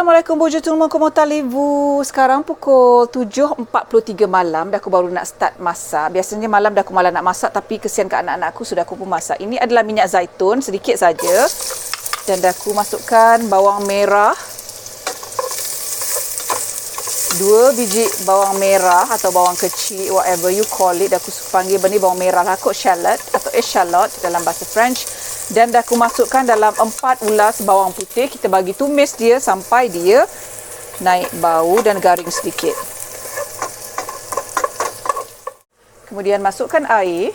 Assalamualaikum Bujutul Mukomotalivu. Sekarang pukul 7.43 malam. Dah aku baru nak start masak. Biasanya malam dah aku malah nak masak, tapi kesian kat anak-anak aku, sudah aku pun masak. Ini adalah minyak zaitun sedikit saja. Dan dah aku masukkan bawang merah. 2 biji bawang merah atau bawang kecil, whatever you call it. Dah aku panggil benda bawang merah lah kot, shallot atau eschalot dalam bahasa French. Dan dah aku masukkan dalam 4 ulas bawang putih. Kita bagi tumis dia sampai dia naik bau dan garing sedikit. Kemudian masukkan air.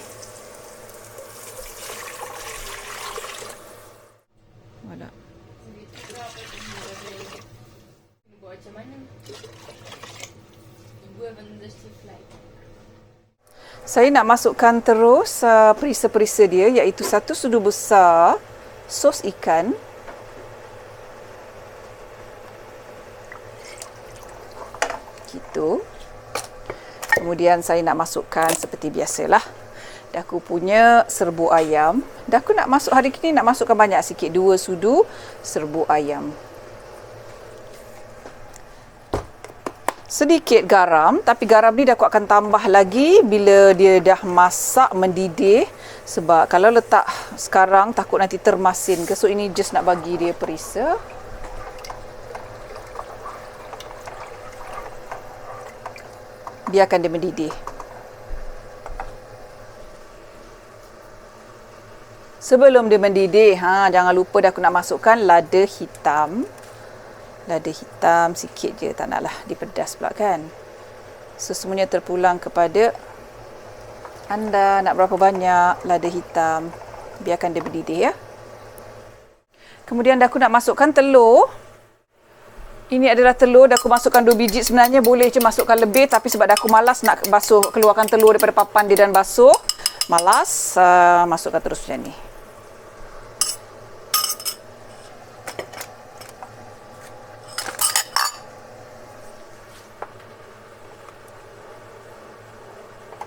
Saya nak masukkan terus perisa-perisa dia, iaitu 1 sudu besar sos ikan. Gitu. Kemudian saya nak masukkan seperti biasalah. Dah aku punya serbuk ayam. Dah aku nak masuk hari ini, nak masukkan banyak sikit, 2 sudu serbuk ayam. Sedikit garam, tapi garam ni dah aku akan tambah lagi bila dia dah masak mendidih. Sebab kalau letak sekarang takut nanti termasin ke. So ini just nak bagi dia perisa. Biarkan dia mendidih. Sebelum dia mendidih, jangan lupa dah aku nak masukkan lada hitam. Lada hitam sikit je, tak naklah dipedas pula kan. So semuanya terpulang kepada anda nak berapa banyak lada hitam. Biarkan dia mendidih ya. Kemudian dah aku nak masukkan telur. Ini adalah telur, dah aku masukkan 2 biji. Sebenarnya boleh je masukkan lebih, tapi sebab dah aku malas nak basuh, keluarkan telur daripada papan dia dan basuh, malas, masukkan terus macam ni.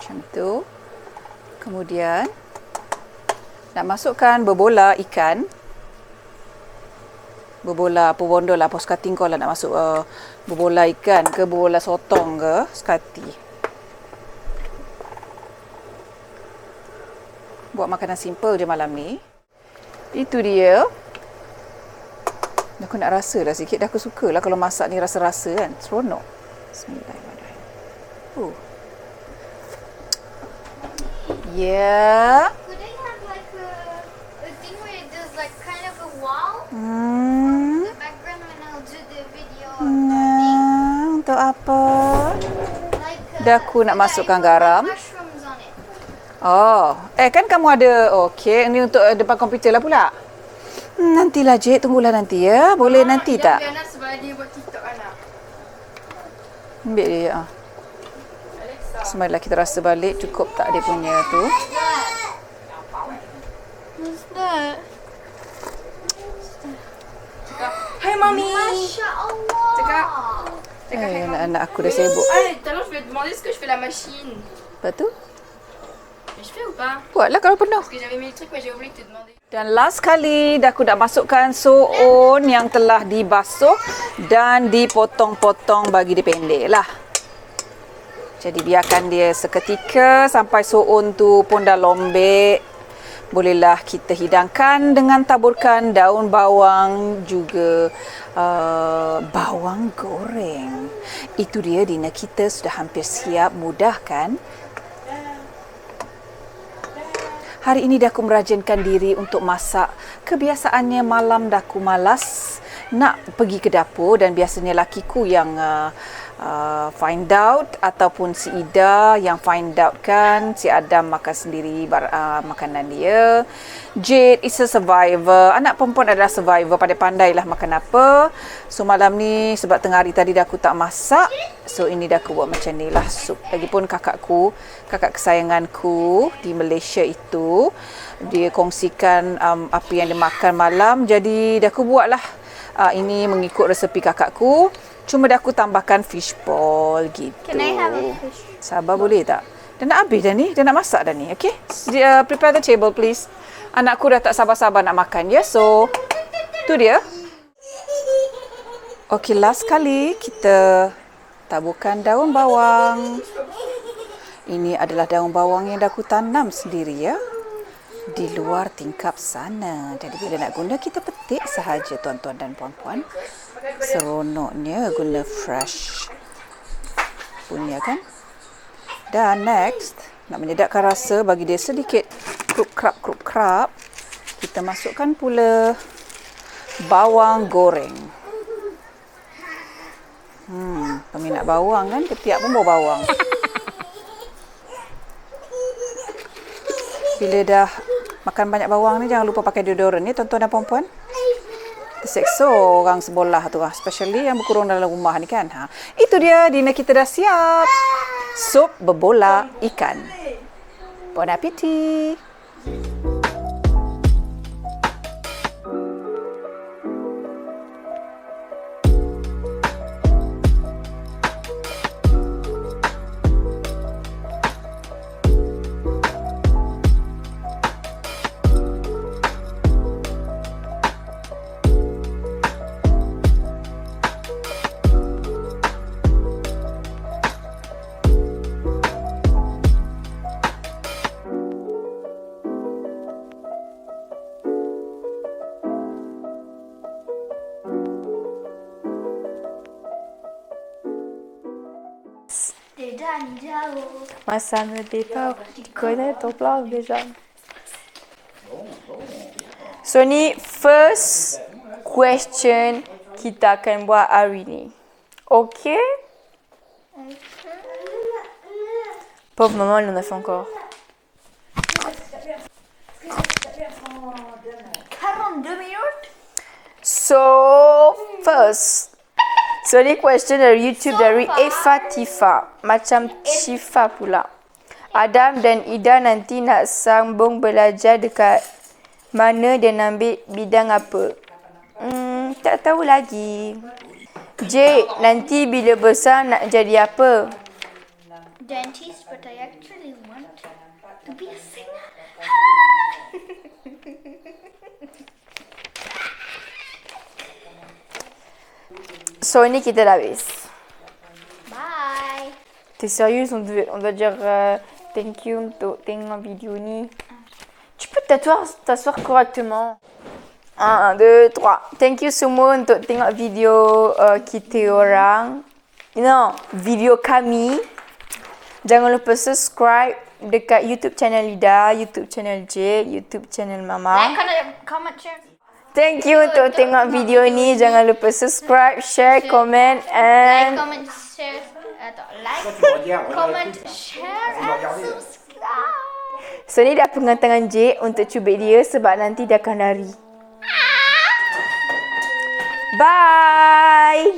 Macam tu. Kemudian nak masukkan berbola ikan. Berbola apa bondol lah, apa sekati kau lah nak masuk berbola ikan ke berbola sotong ke, sekati. Buat makanan simple je malam ni. Itu dia. Aku nak rasa dah sikit. Dah aku suka lah kalau masak ni rasa-rasa kan. Seronok. Bismillahirrahmanirrahim. Yeah. Could they have like a thing where there's like kind of a wall? The background when I'll do the video of Nah, untuk apa? like Dah aku nak masukkan garam. mushrooms on it. Oh, kan kamu ada. Okey, ni untuk depan komputer lah pula. Nantilah Cik, tunggulah nanti ya. Boleh nanti tak? Jangan sebab dia buat TikTok anak. Ambil dia. Semalam kita rasa balik cukup tak dia punya tu. What's that? Hai Mami. Masya Allah. Cakap. Cakap hai Mami. Anak aku dah sibuk. Tout à l'heure, je lui ai demandé est-ce que je fais la machine. Lepas tu, Mais je fais ou pas? buatlah kalau penuh. Parce que j'avais mis le truc, mais j'ai oublié de te demander. Dan last kali, dah aku dah masukkan soon yang telah dibasuh dan dipotong-potong bagi dia pendek lah. Jadi biarkan dia seketika sampai soon tu pun dah lombek. Bolehlah kita hidangkan dengan taburkan daun bawang juga bawang goreng. Itu dia, dinner kita sudah hampir siap. Mudah kan? Hari ini dah aku merajinkan diri untuk masak. Kebiasaannya malam dah aku malas nak pergi ke dapur dan biasanya lakiku yang find out ataupun si Ida yang find out kan. Si Adam makan sendiri makanan dia. Jade is a survivor. Anak perempuan adalah survivor. Pandai-pandailah makan apa. So malam ni sebab tengah hari tadi dah aku tak masak. So ini dah aku buat macam ni lah sup. Lagipun kakak kesayanganku di Malaysia itu, dia kongsikan apa yang dia makan malam. Jadi dah aku buat lah. Ini mengikut resepi kakakku. Cuma dah aku tambahkan fishball gitu. Can I have a fish? Sabar boleh tak? Dah nak habis dah ni. Dah nak masak dah ni. Okay? Prepare the table please. Anakku dah tak sabar-sabar nak makan. Ya, so tu dia. Okey, last kali kita taburkan daun bawang. Ini adalah daun bawang yang dah aku tanam sendiri ya. Di luar tingkap sana. Jadi bila nak guna kita petik sahaja tuan-tuan dan puan-puan. Seronoknya guna fresh punya kan. Dan next, nak menyedapkan rasa bagi dia sedikit krup-krap, kita masukkan pula bawang goreng. Peminat bawang kan, ketiak pun bau bawang. Bila dah makan banyak bawang ni, jangan lupa pakai deodoran ni tuan-tuan dan puan-puan. Terseksa orang sebelah tu lah. Especially yang berkurung dalam rumah ni kan. Itu dia, dinner kita dah siap. Sup berbola ikan. Bon appétit. Dan jauh. Masa ne départ, tu connais ton plan déjà. So ni first question kita akan buat hari ni. Okay? Pauvre maman, elle en a fait encore. 42 minit. So first, so ni question dari YouTube dari Eva Tifa. Macam Shifa pula. Adam dan Ida nanti nak sambung belajar dekat mana dan ambil bidang apa? Tak tahu lagi. J, nanti bila besar nak jadi apa? Dentist, but I actually want to be a singer. So ni kita dah habis. Bye. T'es sérieuse? On doit dire thank you untuk tengok video ni. Tu peux t'asseoir correctement. 1, 2, 3. Thank you semua untuk tengok video kita orang. No, video kami. Jangan lupa subscribe dekat YouTube channel Lida, YouTube channel J, YouTube channel Mama. Comment, share. Thank you untuk tengok video ni. Jangan lupa subscribe, share, comment and Comment, share. Comment, share, and subscribe. So ni dah pengantangan J untuk cubit dia sebab nanti dia akan lari. Bye.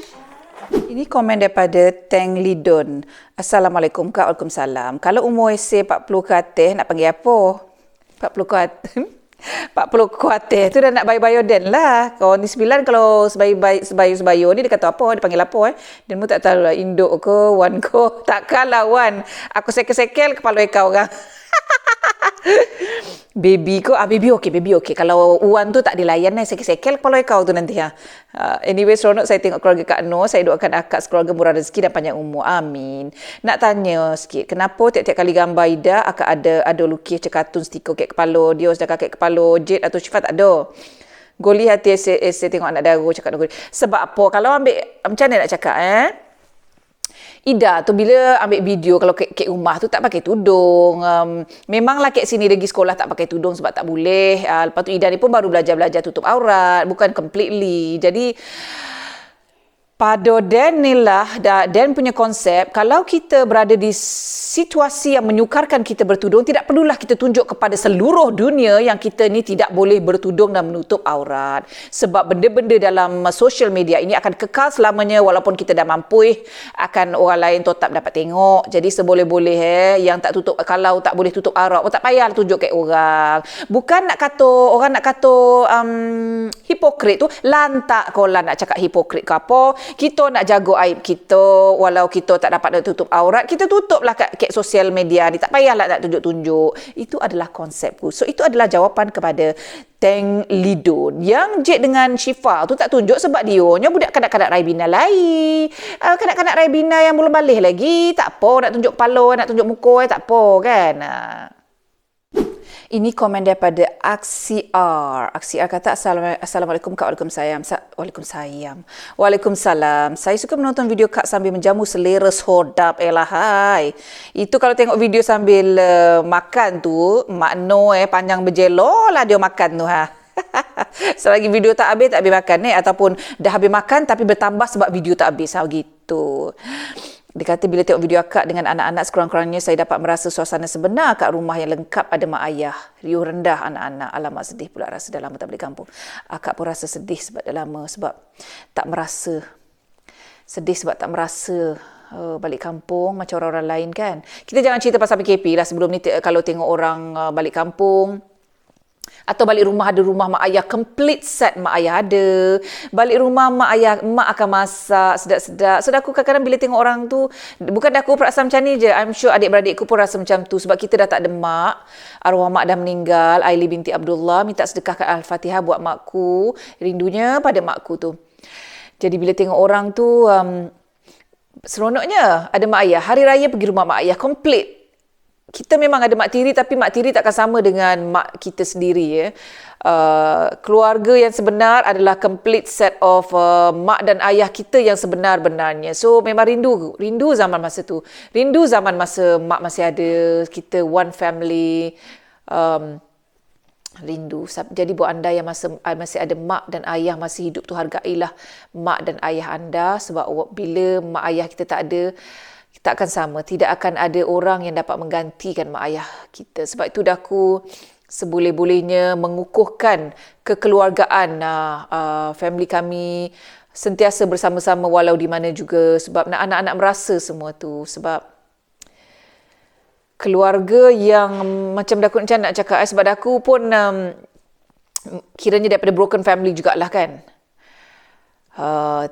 Ini komen daripada Teng Lidon. Assalamualaikum Kak. Waalaikumsalam. Kalau umur ese 40 ke atas nak panggil apa? 40 ke atas. 40 ke atas tu dah nak bayo-bayo den lah. Kalau ni 9 kalau sebayo ni dia kata apa? Dia panggil apa Dia pun tak tahu lah induk ke, wan ke. Takkan lah wan. Aku sekel-sekel kepala kau orang. Baby ko, baby okey. Kalau Wan tu tak dilayan sekel-sekel kepala kau tu nanti ha. Anyway, seronok saya tengok keluarga Kak Noh. Saya doakan akak sekeluarga murah rezeki dan panjang umur. Amin. Nak tanya sikit, kenapa tiap-tiap kali gambar Ida akak ada lukis cekatun stiker kek kepala dia, sedangkan kek kepala Jade atau Syifa tak ada. Goli hati saya tengok anak dara cakap Goli. Sebab apa? Kalau ambil macam mana nak cakap Ida tu bila ambil video kalau kek rumah tu tak pakai tudung. Memanglah kek sini pergi sekolah tak pakai tudung sebab tak boleh. Lepas tu Ida ni pun baru belajar tutup aurat. Bukan completely. Jadi pada Dan ni lah, Dan punya konsep, kalau kita berada di situasi yang menyukarkan kita bertudung, tidak perlulah kita tunjuk kepada seluruh dunia yang kita ni tidak boleh bertudung dan menutup aurat. Sebab benda-benda dalam social media ini akan kekal selamanya walaupun kita dah mampu, akan orang lain tetap dapat tengok. Jadi seboleh-boleh yang tak tutup, kalau tak boleh tutup aurat, tak payah tunjuk kat orang. Bukan nak kata, orang nak kata hipokrit tu, lantak kalau nak cakap hipokrit ke apa. Kita nak jaga aib kita, walau kita tak dapat nak tutup aurat, kita tutuplah kat sosial media ni. Tak payahlah nak tunjuk-tunjuk. Itu adalah konsepku. So itu adalah jawapan kepada Teng Lidun. Yang Jade dengan Syifa tu tak tunjuk sebab dia budak kanak-kanak Raibina lain. Kanak-kanak Raibina yang belum balik lagi. Tak apa nak tunjuk kepala, nak tunjuk muka, tak apa kan. Ini komen daripada Aksi R. Aksi R kata, Assalamualaikum Kak. Waalaikumsalam. Saya suka menonton video Kak sambil menjamu selera shodap. Hai. Itu kalau tengok video sambil makan tu, makno panjang berjelo lah dia makan tu ha. Selagi video tak habis makan ataupun dah habis makan tapi bertambah sebab video tak habis gitu. Dia kata bila tengok video akak dengan anak-anak sekurang-kurangnya saya dapat merasa suasana sebenar kat rumah yang lengkap ada mak ayah. Riuh rendah anak-anak. Alamak sedih pula rasa dah lama tak balik kampung. Akak pun rasa sedih sebab dah lama sebab tak merasa. Sedih sebab tak merasa balik kampung macam orang-orang lain kan. Kita jangan cerita pasal PKP lah sebelum ni kalau tengok orang balik kampung. Atau balik rumah ada rumah mak ayah complete set mak ayah ada. Balik rumah mak akan masak sedap-sedap. So aku kadang-kadang bila tengok orang tu, bukan aku perasa macam ni je. I'm sure adik-beradikku pun rasa macam tu sebab kita dah tak ada mak. Arwah mak dah meninggal. Aili binti Abdullah minta sedekahkan Al-Fatihah buat makku. Rindunya pada makku tu. Jadi bila tengok orang tu seronoknya ada mak ayah. Hari raya pergi rumah mak ayah complete. Kita memang ada mak tiri tapi mak tiri takkan sama dengan mak kita sendiri ya. Keluarga yang sebenar adalah complete set of mak dan ayah kita yang sebenar-benarnya. So memang rindu zaman masa tu. Rindu zaman masa mak masih ada, kita one family. Rindu. Jadi buat anda yang masih ada mak dan ayah masih hidup tu, hargailah mak dan ayah anda sebab bila mak ayah kita tak ada, tak akan sama. Tidak akan ada orang yang dapat menggantikan mak ayah kita. Sebab itu dah aku seboleh-bolehnya mengukuhkan kekeluargaan family kami sentiasa bersama-sama walau di mana juga. Sebab nak anak-anak merasa semua tu. Sebab keluarga yang macam dah aku nak cakap. Sebab aku pun kiranya daripada broken family jugalah kan.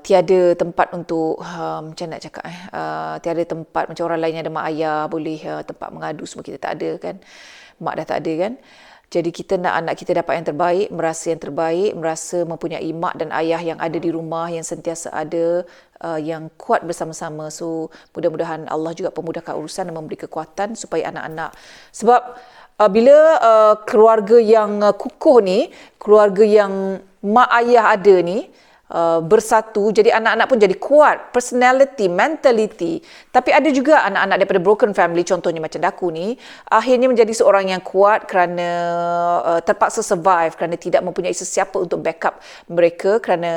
Tiada tempat untuk macam nak cakap tiada tempat macam orang lain yang ada mak ayah boleh tempat mengadu semua, kita tak ada kan, mak dah tak ada kan. Jadi kita nak anak kita dapat yang terbaik, merasa mempunyai mak dan ayah yang ada di rumah, yang sentiasa ada, yang kuat bersama-sama. So mudah-mudahan Allah juga pemudahkan urusan dan memberi kekuatan supaya anak-anak, sebab bila keluarga yang kukuh ni, keluarga yang mak ayah ada ni bersatu, jadi anak-anak pun jadi kuat, personality, mentality. Tapi ada juga anak-anak daripada broken family, contohnya macam Daku ni, akhirnya menjadi seorang yang kuat kerana terpaksa survive, kerana tidak mempunyai sesiapa untuk backup mereka kerana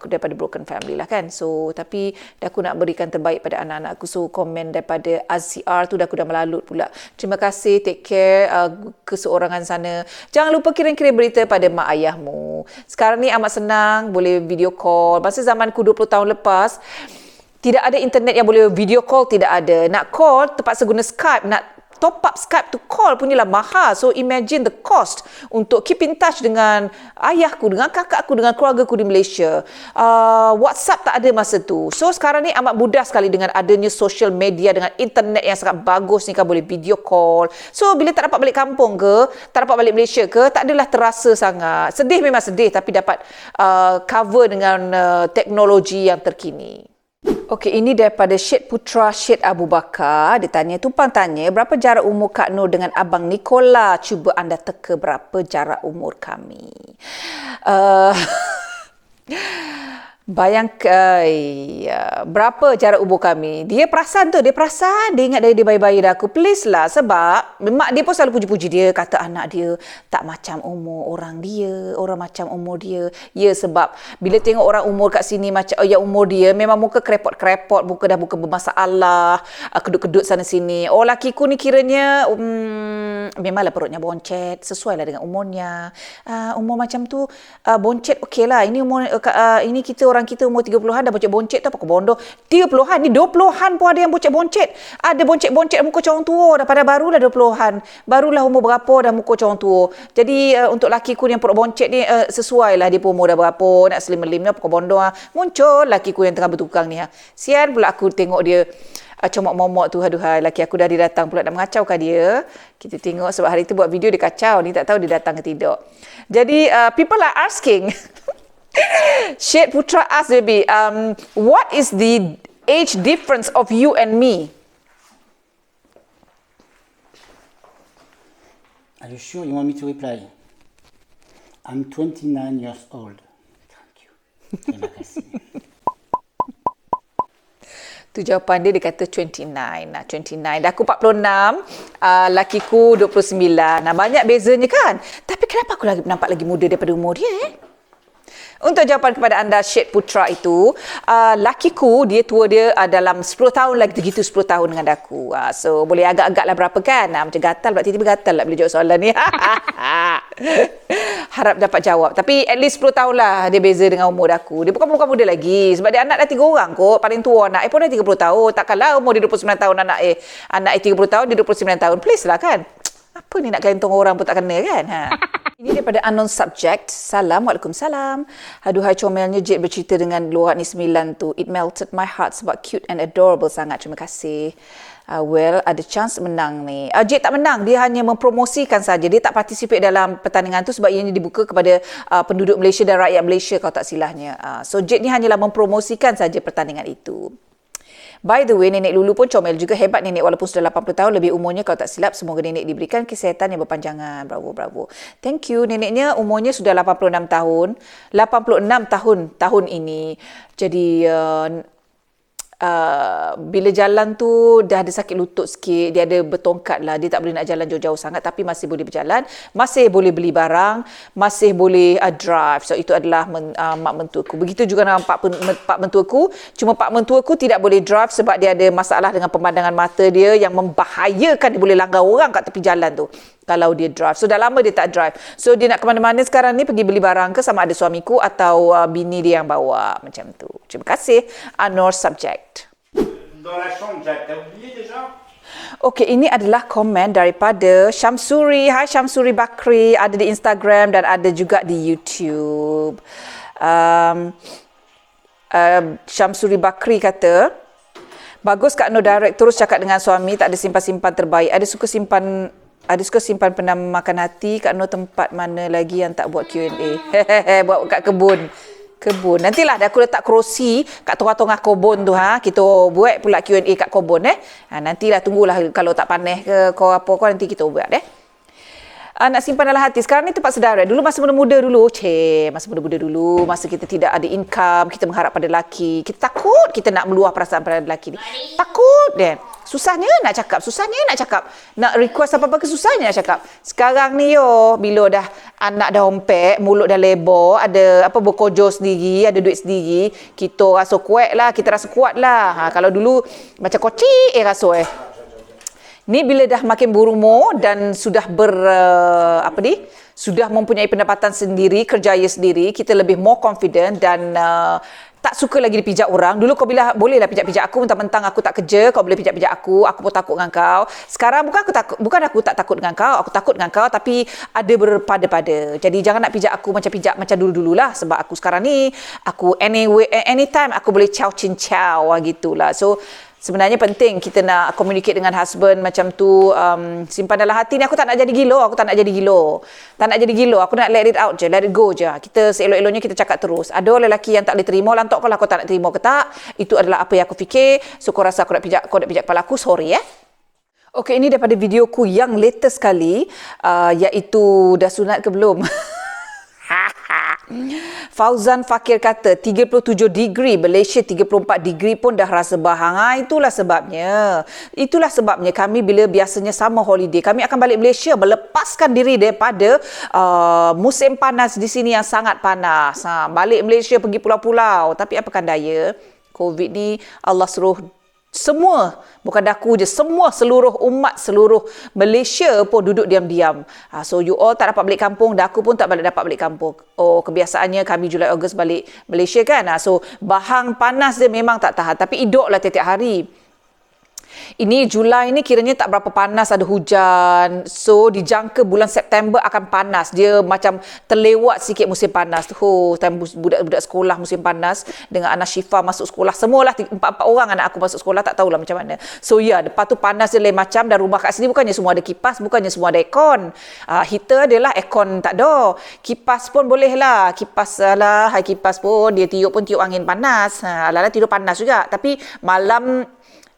daripada broken family lah kan. So tapi Daku nak berikan terbaik pada anak-anak aku. So komen daripada AZR tu Daku dah melalut pula. Terima kasih, take care keseorangan sana. Jangan lupa kirim-kirim berita pada mak ayahmu. Sekarang ni amat senang, boleh video call. Masa zamanku 20 tahun lepas, tidak ada internet yang boleh video call, tidak ada. Nak call, terpaksa guna Skype. Nak top up Skype to call punyalah mahal. So imagine the cost untuk keep in touch dengan ayahku, dengan kakakku, dengan keluargaku di Malaysia. WhatsApp tak ada masa tu. So sekarang ni amat mudah sekali dengan adanya social media, dengan internet yang sangat bagus ni kan, boleh video call. So bila tak dapat balik kampung ke, tak dapat balik Malaysia ke, tak adalah terasa sangat. Sedih memang sedih tapi dapat cover dengan teknologi yang terkini. Okey, ini daripada Syed Putra Syed Abu Bakar. Dia tanya, tumpang tanya, berapa jarak umur Kak Nur dengan Abang Nicola? Cuba anda teka berapa jarak umur kami. Bayangkan berapa jarak umur kami. Dia perasan tu, dia ingat dari dia bayi-bayi dah aku. Please lah, sebab mak dia pun selalu puji-puji dia, kata anak dia tak macam umur orang dia, orang macam umur dia. Ya, sebab bila tengok orang umur kat sini macam yang umur dia, memang muka krepot-krepot, muka dah bermasalah, kedut-kedut sana sini. Oh, lakiku ni kiranya memanglah perutnya boncet, sesuai lah dengan umurnya. Umur macam tu boncet okey lah. Ini umur ini kita orang orang kita umur 30-an dah boncet-boncet tu apa bondo. 30-an ni 20-an pun ada yang boncet-boncet. Ada boncet-boncet muka corang tua dah, pada barulah 20-an. Barulah umur berapa dah muka corang tua. Jadi untuk laki ku yang perut boncet ni sesuai lah dia pun umur dah berapa, nak slim-lim ni apa bondo muncul laki ku yang tengah bertukang ni Sian pula aku tengok dia comok momok tu, aduhai laki aku dah datang pula nak mengacaukan dia. Kita tengok sebab hari tu buat video dia kacau, ni tak tahu dia datang ke tidak. Jadi people are asking Syed Putra asked baby, what is the age difference of you and me? Are you sure you want me to reply? I'm 29 years old. Thank you. Terima kasih. Tu jawapan dia kata 29. 29. Dah aku 46, lakiku 29. Banyak bezanya kan? Tapi kenapa aku nampak lagi muda daripada umur dia Untuk jawapan kepada anda Syed Putra itu, lakiku dia tua dia dalam 10 tahun lagi gitu, 10 tahun dengan aku. So boleh agak-agak lah berapa kan? Macam gatal pula, tiba-tiba gatal lah bila jawab soalan ni. Harap dapat jawab. Tapi at least 10 tahun lah dia beza dengan umur aku. Dia bukan muda lagi. Sebab dia anak dah 3 orang kot. Paling tua anak pun dah 30 tahun. Takkanlah umur dia 29 tahun anak 30 tahun, dia 29 tahun. Please lah kan? Apa ni nak gantung orang pun tak kena kan? Ini daripada unknown subject. Salam, Waalaikumsalam. Aduhai comelnya Jade bercerita dengan Luar ni 9 tu. It melted my heart sebab cute and adorable sangat. Terima kasih. Well, ada chance menang ni. Jade tak menang. Dia hanya mempromosikan saja. Dia tak participate dalam pertandingan tu sebab ianya dibuka kepada penduduk Malaysia dan rakyat Malaysia kalau tak silahnya. So Jade ni hanyalah mempromosikan saja pertandingan itu. By the way, Nenek Lulu pun comel juga. Hebat Nenek walaupun sudah 80 tahun lebih umurnya kalau tak silap. Semoga Nenek diberikan kesihatan yang berpanjangan. Bravo, bravo. Thank you. Neneknya umurnya sudah 86 tahun. 86 tahun ini. Jadi bila jalan tu dah ada sakit lutut sikit, dia ada bertongkat lah, dia tak boleh nak jalan jauh-jauh sangat tapi masih boleh berjalan, masih boleh beli barang, masih boleh drive. So itu adalah mak mentuaku. Begitu juga dengan pak mentuaku, cuma pak mentuaku tidak boleh drive sebab dia ada masalah dengan pemandangan mata dia yang membahayakan, dia boleh langgar orang kat tepi jalan tu kalau dia drive. So dah lama dia tak drive. So dia nak ke mana-mana sekarang ni, pergi beli barang ke sama ada suamiku atau bini dia yang bawa. Macam tu. Terima kasih. Anor subject. Dans la chambre, Jacques, t'as oublié déjà? Okey, ini adalah komen daripada Syamsuri. Hai Syamsuri Bakri. Ada di Instagram dan ada juga di YouTube. Syamsuri Bakri kata, bagus Kak Nur direct terus cakap dengan suami, tak ada simpan-simpan terbaik. Ada suka simpan penam makan hati. Kak Nur tempat mana lagi yang tak buat Q&A? Buat kat kebun. Nantilah aku letak kerusi kat tengah-tengah kebun tu kita buat pula Q&A kat kebun nantilah tunggulah kalau tak panas ke kau apa kau nanti kita buat nak simpan dalam hati. Sekarang ni tempat sedara. Dulu masa muda-muda dulu, masa kita tidak ada income, kita mengharap pada lelaki. Kita takut kita nak meluah perasaan pada lelaki ni. Takut dia. Susahnya nak cakap. Nak request apa-apa ke susahnya nak cakap. Sekarang ni bila dah anak dah ompek, mulut dah lebar, ada berkojo sendiri, ada duit sendiri, kita rasa kuat lah, kita rasa kuat lah. Kalau dulu macam kocik rasa Ni bila dah makin berumur dan sudah sudah mempunyai pendapatan sendiri, kerjaya sendiri, kita lebih more confident dan tak suka lagi dipijak orang. Dulu kau bolehlah pijak-pijak aku, mentang-mentang aku tak kerja, kau boleh pijak-pijak aku pun takut dengan kau. Sekarang bukan aku tak takut dengan kau, aku takut dengan kau tapi ada berpada-pada. Jadi jangan nak pijak aku macam dulu-dululah sebab aku sekarang ni anytime aku boleh ciao cin ciao gitulah. So sebenarnya penting kita nak communicate dengan husband macam tu. Simpan dalam hati ni, aku tak nak jadi gila. Aku nak let it out je, let it go je. Kita seelok-eloknya kita cakap terus. Ada lelaki yang tak boleh terima, lantak kalau kau tak nak terima ke tak. Itu adalah apa yang aku fikir. So kau rasa kau nak pijak kepala aku, sorry Okey, ini daripada videoku yang latest sekali, iaitu dah sunat ke belum? Fauzan Fakir kata 37 degree, Malaysia 34 degree pun dah rasa bahang. Itulah sebabnya kami bila biasanya summer holiday, kami akan balik Malaysia melepaskan diri daripada musim panas di sini yang sangat panas. Balik Malaysia pergi pulau-pulau. Tapi apakan daya, COVID ni Allah suruh semua, bukan daku je, semua seluruh umat, seluruh Malaysia pun duduk diam-diam. So you all tak dapat balik kampung, daku pun tak dapat balik kampung. Oh, kebiasaannya kami Julai Ogos balik Malaysia kan. So bahang panas dia memang tak tahan, tapi hiduplah tiap-tiap hari. Ini Julai ni kiranya tak berapa panas, ada hujan. So dijangka bulan September akan panas. Dia macam terlewat sikit musim panas tu. Time budak-budak sekolah musim panas dengan anak Syifa masuk sekolah. Semualah 4 orang anak aku masuk sekolah, tak tahulah macam mana. So lepas tu panas dia lain macam, dan rumah kat sini bukannya semua ada kipas, bukannya semua ada aircon. Heater adalah aircon tak ada. Kipas pun boleh lah. Kipas lah, kipas pun dia tiup angin panas. Alah tidur panas juga. Tapi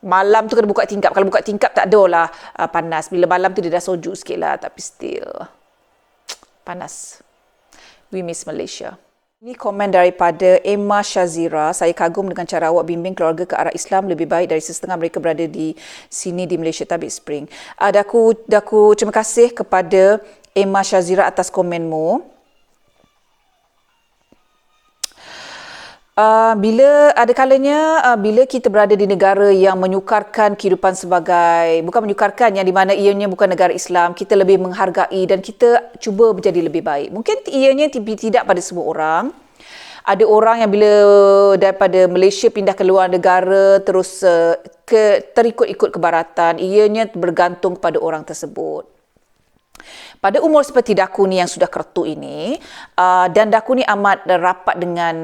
malam tu kena buka tingkap. Kalau buka tingkap tak ada lah panas. Bila malam tu dia dah sojuk sikit lah. Tapi still panas. We miss Malaysia. Ini komen daripada Emma Shazira. Saya kagum dengan cara awak bimbing keluarga ke arah Islam lebih baik dari setengah mereka berada di sini di Malaysia Tabik Spring. Daku terima kasih kepada Emma Shazira atas komenmu. Bila ada kalanya bila kita berada di negara yang menyukarkan kehidupan bukan menyukarkan, yang di mana ianya bukan negara Islam, kita lebih menghargai dan kita cuba menjadi lebih baik. Mungkin ianya tidak pada semua orang. Ada orang yang bila daripada Malaysia pindah ke luar negara terus terikut-ikut kebaratan, ianya bergantung kepada orang tersebut. Pada umur seperti daku ni yang sudah kertu ini, dan daku ni amat rapat dengan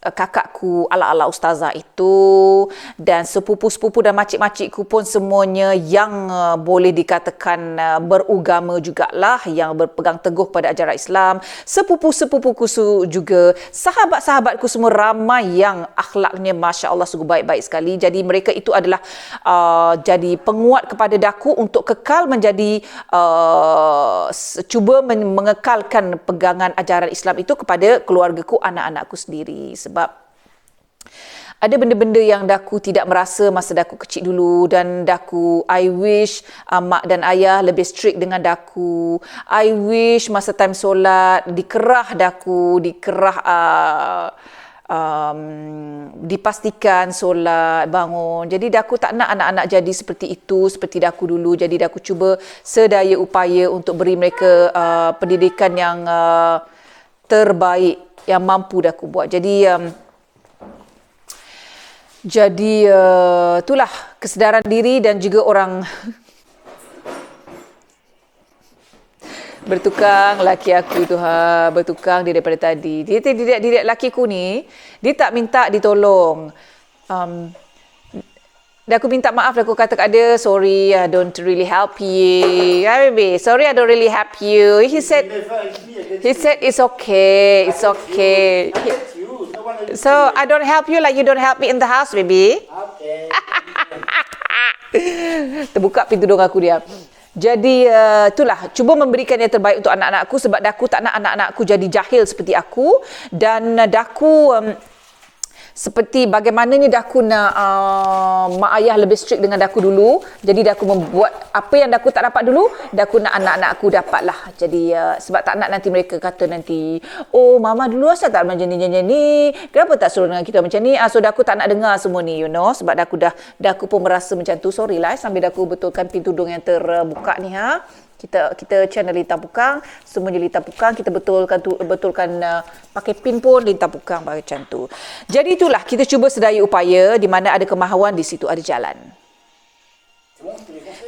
kakakku ala-ala ustazah itu, dan sepupu-sepupu dan makcik-makcikku pun semuanya yang boleh dikatakan beragama jugalah, yang berpegang teguh pada ajaran Islam. Sepupu-sepupuku juga, sahabat-sahabatku semua ramai yang akhlaknya Masya Allah sungguh baik-baik sekali. Jadi mereka itu adalah jadi penguat kepada daku untuk kekal menjadi cuba mengekalkan pegangan ajaran Islam itu kepada keluargaku, anak-anakku sendiri. Sebab ada benda-benda yang daku tidak merasa masa daku kecil dulu, dan daku, I wish mak dan ayah lebih strict dengan daku. I wish masa time solat dikerah daku, dipastikan solat, bangun. Jadi daku tak nak anak-anak jadi seperti itu, seperti daku dulu. Jadi daku cuba sedaya upaya untuk beri mereka pendidikan yang terbaik yang mampu daku buat. Jadi itulah kesedaran diri, dan juga orang bertukang laki aku tu bertukang dia daripada tadi. Dia lakiku ni, dia tak minta ditolong. Aku minta maaf, aku kata kat dia, sorry, I don't really help you. Baby, sorry, I don't really help you. He said it's okay. So I don't help you like you don't help me in the house, baby. Okay. Terbuka pintu dong aku dia. Jadi itulah, cuba memberikan yang terbaik untuk anak-anakku, sebab daku tak nak anak-anakku jadi jahil seperti aku, dan daku seperti bagaimananya daku nak mak ayah lebih strict dengan daku dulu. Jadi daku membuat apa yang daku tak dapat dulu, daku nak anak-anakku dapatlah. Jadi sebab tak nak nanti mereka kata nanti, oh mama dulu asal tak macam ni, kenapa tak suruh dengan kita macam ni. So daku tak nak dengar semua ni, sebab daku pun merasa macam tu. Sorry lah sambil daku betulkan pintu dong yang terbuka ni. Kita channel Lintang Pukang, semuanya Lintang Pukang, kita betulkan pakai pin pun Lintang Pukang macam tu. Jadi itulah, kita cuba sedaya upaya, di mana ada kemahuan di situ ada jalan.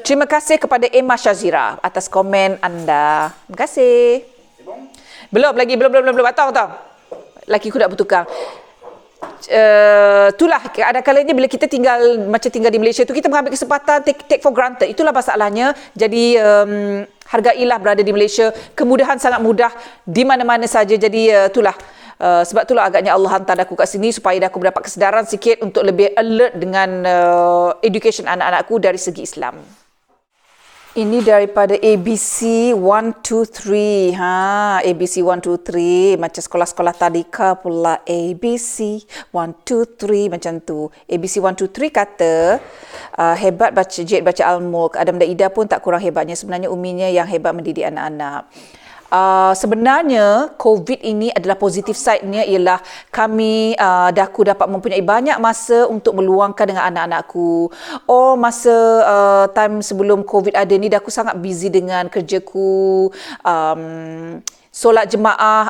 Terima kasih kepada Emma Shazira atas komen anda. Terima kasih. Belum. Atau laki ku nak bertukang. Itulah ada kalanya bila kita tinggal di Malaysia tu, kita mengambil kesempatan take for granted. Itulah masalahnya. Jadi hargailah berada di Malaysia, kemudahan sangat mudah di mana-mana saja. Jadi itulah sebab itulah agaknya Allah hantar aku kat sini supaya aku mendapat kesedaran sikit untuk lebih alert dengan education anak-anakku dari segi Islam. Ini daripada ABC 123. ABC 123 macam sekolah-sekolah tadika pula. ABC 123 macam tu. ABC 123 kata hebat baca Al-Mulk. Adam dan Ida pun tak kurang hebatnya. Sebenarnya Uminya yang hebat mendidik anak-anak. sebenarnya COVID ini adalah positif side-nya ialah kami Daku dapat mempunyai banyak masa untuk meluangkan dengan anak-anakku. Masa time sebelum COVID ada ni Daku sangat busy dengan kerjaku. Solat jemaah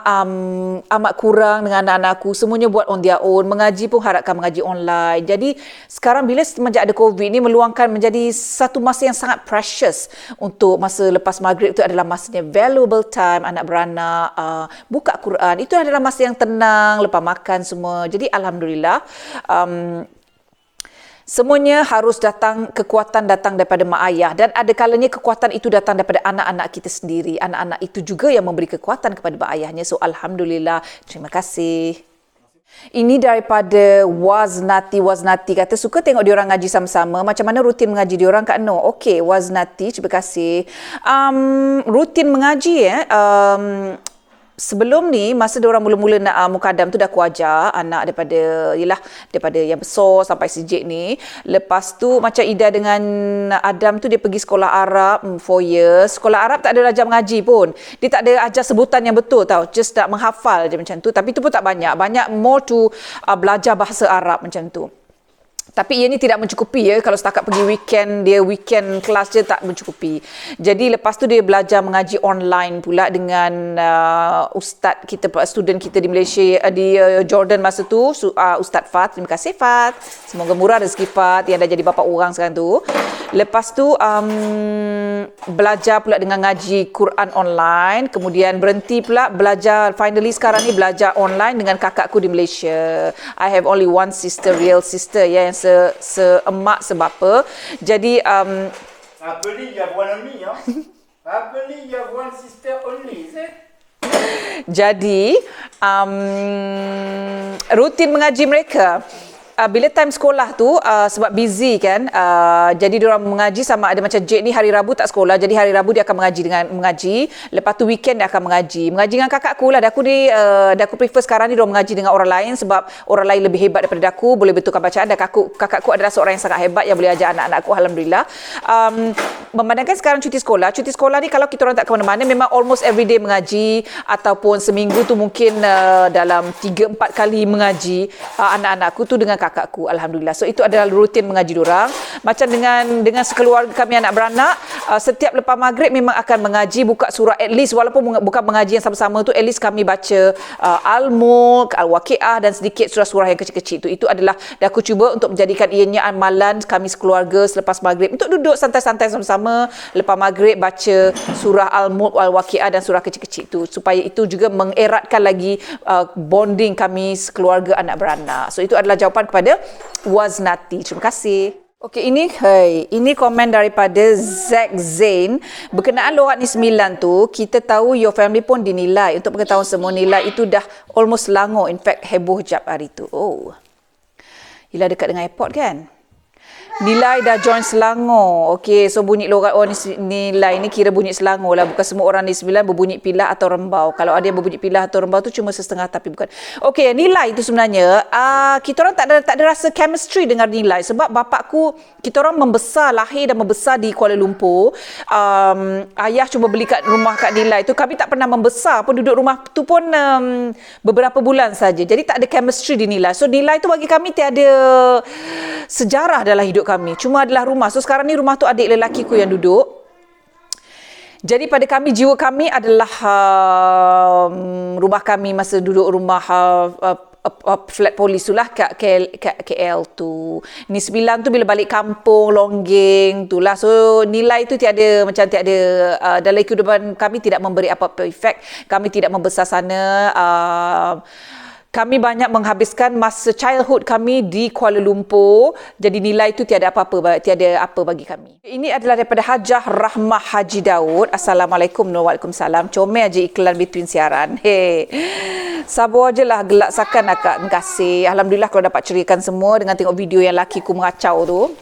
amat kurang dengan anak-anakku. Semuanya buat on their own. Mengaji pun harapkan mengaji online. Jadi sekarang bila semenjak ada COVID ni meluangkan menjadi satu masa yang sangat precious untuk masa lepas maghrib itu adalah masanya valuable time anak beranak buka Quran. Itu adalah masa yang tenang lepas makan semua. Jadi alhamdulillah semuanya harus kekuatan datang daripada mak ayah dan ada kalanya kekuatan itu datang daripada anak-anak kita sendiri. Anak-anak itu juga yang memberi kekuatan kepada mak ayahnya. So alhamdulillah, terima kasih. Ini daripada Waznati kata suka tengok diorang ngaji sama-sama. Macam mana rutin mengaji diorang Kak Noh? Okey, Waznati, terima kasih. Rutin mengaji sebelum ni masa diorang mula-mula nak mukadam tu dah aku ajar anak daripada yang besar sampai sejik ni. Lepas tu macam Ida dengan Adam tu dia pergi sekolah Arab 4 years. Sekolah Arab tak ada ajar mengaji pun. Dia tak ada ajar sebutan yang betul tau. Just nak menghafal je macam tu. Tapi tu pun tak banyak. Banyak more to belajar bahasa Arab macam tu. Tapi ia ni tidak mencukupi ya. Kalau setakat pergi weekend kelas je tak mencukupi. Jadi lepas tu dia belajar mengaji online pula dengan ustaz kita, student kita di Malaysia, di Jordan masa tu, Ustaz Fat. Terima kasih Fat. Semoga murah rezeki Fat yang dah jadi bapa orang sekarang tu. Lepas tu belajar pula dengan ngaji Quran online. Kemudian berhenti pula belajar, finally sekarang ni belajar online dengan kakakku di Malaysia. I have only one sister, real sister ya, yang seemak sebapa. Jadi I believe you have one only, huh? I believe you have one sister only, is it? Jadi rutin mengaji mereka bila time sekolah tu sebab busy kan, jadi diorang mengaji sama ada macam Jade ni hari Rabu tak sekolah, jadi hari Rabu dia akan mengaji, lepas tu weekend dia akan mengaji dengan kakakku lah. Daku prefer sekarang ni diorang mengaji dengan orang lain sebab orang lain lebih hebat daripada Daku, boleh betulkan bacaan, dan kakakku adalah seorang yang sangat hebat yang boleh ajar anak-anakku alhamdulillah. Memandangkan sekarang cuti sekolah ni kalau kita orang tak ke mana-mana memang almost everyday mengaji, ataupun seminggu tu mungkin dalam 3-4 kali mengaji anak-anakku tu dengan kakakku alhamdulillah. So itu adalah rutin mengaji diorang. Macam dengan sekeluarga kami anak beranak, setiap lepas maghrib memang akan mengaji, buka surah at least, walaupun bukan mengaji yang sama-sama tu, at least kami baca Al-Mulk, Al-Waqiah dan sedikit surah-surah yang kecil-kecil tu. Itu adalah aku cuba untuk menjadikan ianya amalan kami sekeluarga selepas maghrib, untuk duduk santai-santai sama-sama lepas maghrib baca surah Al-Mulk, Al-Waqiah dan surah kecil-kecil tu, supaya itu juga mengeratkan lagi bonding kami sekeluarga anak beranak. So itu adalah jawapan kepada Waznati. Terima kasih. Okey, ini komen daripada Zack Zain. Berkenaan Loghat ni 9 tu, kita tahu your family pun dinilai. Untuk pengetahuan semua, nilai itu dah almost Selangor. In fact, heboh jap hari tu. Yelah dekat dengan airport kan? Nilai dah join Selangor. Okey, so bunyi Loghat nilai ni kira bunyi Selangor lah. Bukan semua orang di 9 berbunyi Pilah atau Rembau. Kalau ada yang berbunyi Pilah atau Rembau tu cuma setengah tapi bukan. Okey, nilai tu sebenarnya kita orang tak ada rasa chemistry dengan nilai sebab bapakku, kita orang lahir dan membesar di Kuala Lumpur. Ayah cuba beli kat rumah kat nilai tu. Kami tak pernah membesar pun, duduk rumah tu pun beberapa bulan saja. Jadi tak ada chemistry di nilai. So nilai tu bagi kami tiada sejarah dalam hidup kami, cuma adalah rumah. So sekarang ni rumah tu adik lelakiku yang duduk. Jadi pada kami, jiwa kami adalah rumah kami masa duduk rumah flat polis tu lah kat KL tu. Ni 9 tu bila balik kampung Longgeng tu lah. So nilai tu tiada dalam kehidupan kami, tidak memberi apa-apa efek. Kami tidak membesar sana. Kami banyak menghabiskan masa childhood kami di Kuala Lumpur. Jadi nilai itu tiada apa bagi kami. Ini adalah daripada Hajah Rahmah Haji Daud. Assalamualaikum. Waalaikumsalam. Comel aja iklan between siaran. Sabar je lah, gelak sakan akak. Terima kasih. Alhamdulillah kalau dapat ceriakan semua dengan tengok video yang lakiku mengacau tu.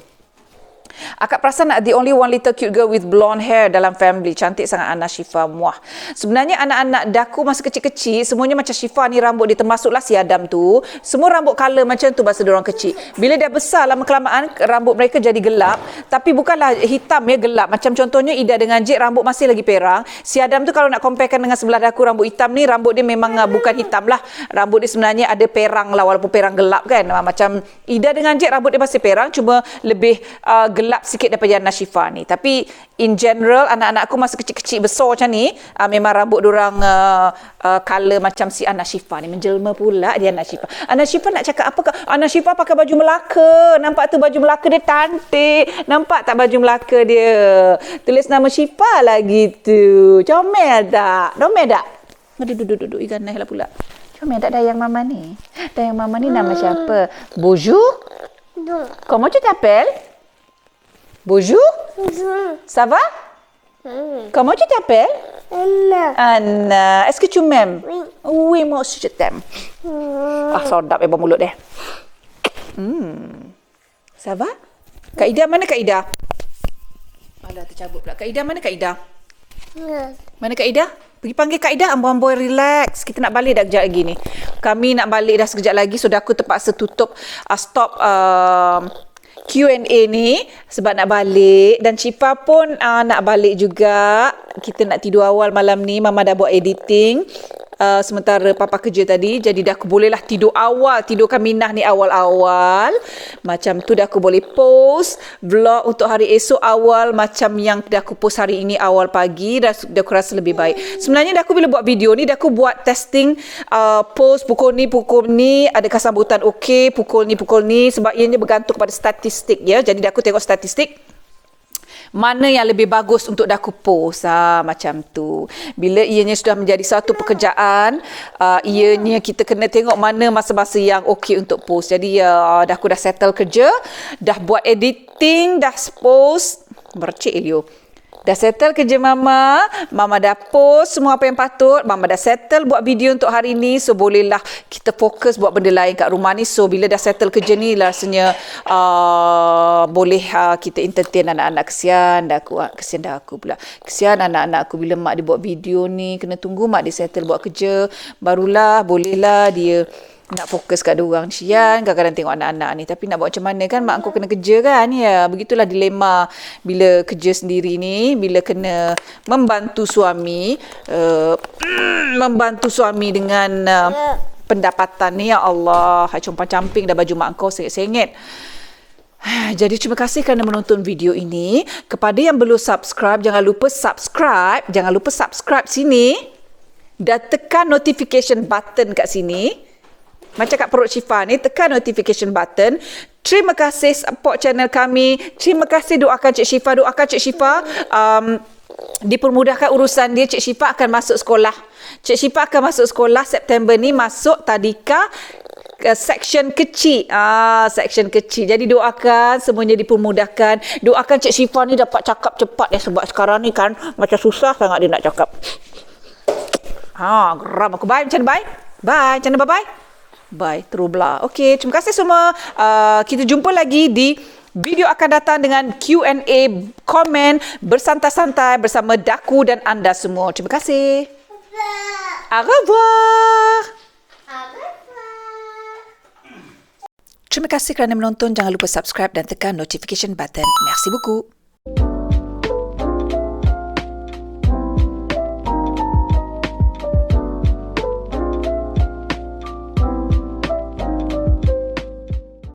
Akak perasan the only one little cute girl with blonde hair dalam family. Cantik sangat Ana Syifa. Muah. Sebenarnya anak-anak daku masa kecil-kecil semuanya macam Syifa ni, rambut dia termasuklah si Adam tu. Semua rambut colour macam tu masa diorang kecil. Bila dah besar lama-kelamaan rambut mereka jadi gelap, tapi bukanlah hitam ya, gelap. Macam contohnya Ida dengan Jade rambut masih lagi perang. Si Adam tu kalau nak comparekan dengan sebelah daku rambut hitam ni, rambut dia memang bukan hitam lah. Rambut dia sebenarnya ada perang lah, walaupun perang gelap kan. Macam Ida dengan Jade rambut dia masih perang, cuma lebih gelap sikit daripada Ana Syifa ni. Tapi in general anak-anak aku masa kecil-kecil besar macam ni, memang rambut diorang color macam si Ana Syifa ni. Menjelma pula dia Ana Syifa. Ana Syifa nak cakap apa? Ana Syifa pakai baju Melaka. Nampak tu baju Melaka dia cantik. Nampak tak baju Melaka dia? Tulis nama Syifa lagi tu. Comel tak? Comel tak? Duduk ikan lah pula. Comel tak Dayang Mama ni? Dayang Mama ni nama siapa? Bonjour? Comment tu t'appelles? Bonjour? Ça va? Comment tu t'appelles? Anna. Anna. Est-ce que tu m'aimes? Oui. Oui, moi aussi je t'aime. Sedap ya mulut dia. Ça va? Kak Ida, mana Kak Ida? Alah, tercabut pula. Kak Ida, mana Kak Ida? Mana Kak Ida? Pergi panggil Kak Ida. Amboi, relax. Kita nak balik dah kejap lagi ni. Kami nak balik dah sekejap lagi. So, aku terpaksa tutup, stop Q&A ni sebab nak balik. Dan Syifa pun nak balik juga. Kita nak tidur awal malam ni. Mama dah buat editing. Sementara papa kerja tadi, jadi dah aku bolehlah tidur awal, tidurkan Minah ni awal-awal. Macam tu dah aku boleh post vlog untuk hari esok awal macam yang dah aku post hari ini awal pagi. Dah aku rasa lebih baik. Sebenarnya dah aku bila buat video ni, dah aku buat testing post pukul ni, adakah sambutan okey, pukul ni, sebab ianya bergantung kepada statistik ya. Jadi dah aku tengok statistik mana yang lebih bagus untuk aku post, macam tu. Bila ianya sudah menjadi satu pekerjaan, ianya kita kena tengok mana masa-masa yang okey untuk post. Jadi dah aku dah settle kerja, dah buat editing, dah post. Mercik Elio. Dah settle kerja Mama dah post semua apa yang patut. Mama dah settle buat video untuk hari ni. So bolehlah kita fokus buat benda lain kat rumah ni. So bila dah settle kerja ni, rasanya boleh kita entertain anak-anak. Kesian dah aku pula. Kesian anak-anak aku bila mak dia buat video ni. Kena tunggu mak dia settle buat kerja, barulah bolehlah dia nak fokus kat diorang. Sian kadang-kadang tengok anak-anak ni. Tapi nak buat macam mana kan, mak aku kena kerja kan. Ya, begitulah dilema bila kerja sendiri ni, bila kena membantu suami dengan pendapatan ni. Ya Allah, compang-camping dah baju mak kau sengit-sengit. Jadi terima kasih kerana menonton video ini. Kepada yang belum subscribe, jangan lupa subscribe sini dan tekan notification button kat sini. Macam kat perut Syifa ni, tekan notification button. Terima kasih support channel kami. Terima kasih doakan Cik Syifa. Dipermudahkan urusan dia. Cik Syifa akan masuk sekolah September ni, masuk tadika section kecil. Section kecil. Jadi doakan semuanya dipermudahkan. Doakan Cik Syifa ni dapat cakap cepat ya, sebab sekarang ni kan macam susah sangat dia nak cakap. Geram aku. Bye. Macam mana bye? Bye. Macam mana bye-bye? Bye, terublah. Okey, terima kasih semua. Kita jumpa lagi di video akan datang dengan Q&A, komen bersantai-santai bersama Daku dan anda semua. Terima kasih. Au revoir. Terima kasih kerana menonton. Jangan lupa subscribe dan tekan notification button. Merci beaucoup.